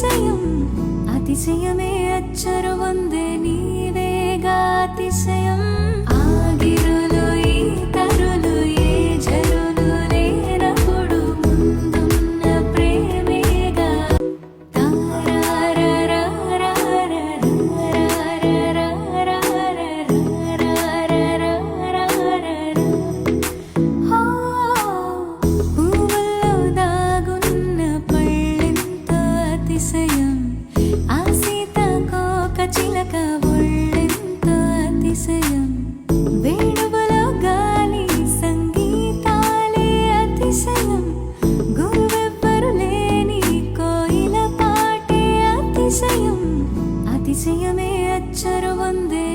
అతిశయం అతిశయమే అచ్చరు వందే నీవేగా అతిశయం ఆగిరులు ఈ తరులు ఏ జరులు లేనప్పుడు ముందున్న ప్రేమేగా పువ్వుల్లో దాగున్న పళ్ళెంతో అతిశయం ఆ సీతాకోక చిలక ఒళ్ళెంతో అతిశయం వేణువులో గాలి సంగీతాలే అతిశయం గురువెవ్వరు లేని కోయిల పాటే అతిశయం అతిశయమే అచ్చరు వందే